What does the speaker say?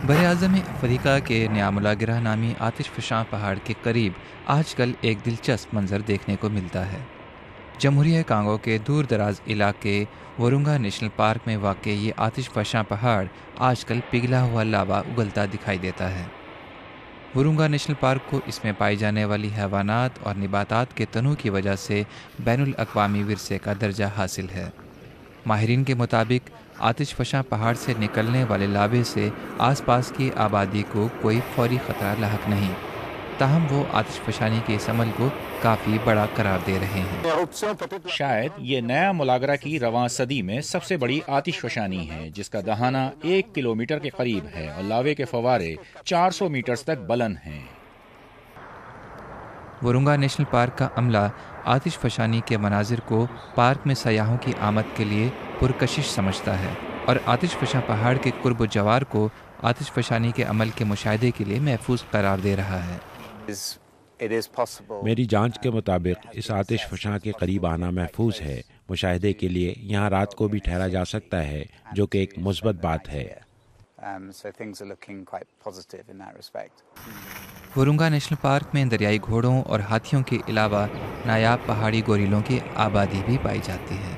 براعظم افریقہ کے نیامولا گرہ نامی آتش فشاں پہاڑ کے قریب آج کل ایک دلچسپ منظر دیکھنے کو ملتا ہے۔ جمہوریہ کانگو کے دور دراز علاقے ورونگا نیشنل پارک میں واقع یہ آتش فشاں پہاڑ آج کل پگھلا ہوا لاوا اگلتا دکھائی دیتا ہے۔ ورونگا نیشنل پارک کو اس میں پائی جانے والی حیوانات اور نباتات کے تنوع کی وجہ سے بین الاقوامی ورثے کا درجہ حاصل ہے۔ ماہرین کے مطابق آتش فشاں پہاڑ سے نکلنے والے لاوے سے آس پاس کی آبادی کو کوئی فوری خطرہ لاحق نہیں، تاہم وہ آتش فشانی کے اس عمل کو کافی بڑا قرار دے رہے ہیں۔ شاید یہ نیا ملاگرہ کی رواں صدی میں سب سے بڑی آتش فشانی ہے، جس کا دہانہ 1 کلومیٹر کے قریب ہے اور لاوے کے فوارے 400 میٹر تک بلند ہیں۔ ورونگا نیشنل پارک کا عملہ آتش فشانی کے مناظر کو پارک میں سیاحوں کی آمد کے لیے پرکشش سمجھتا ہے اور آتش فشاں پہاڑ کے قرب و جوار کو آتش فشانی کے عمل کے مشاہدے کے لیے محفوظ قرار دے رہا ہے۔ میری جانچ کے مطابق اس آتش فشاں کے قریب آنا محفوظ ہے۔ مشاہدے کے لیے یہاں رات کو بھی ٹھہرا جا سکتا ہے، جو کہ ایک مثبت بات ہے۔ ورونگا نیشنل پارک میں دریائی گھوڑوں اور ہاتھیوں کے علاوہ نایاب پہاڑی گوریلوں کی آبادی بھی پائی جاتی ہے۔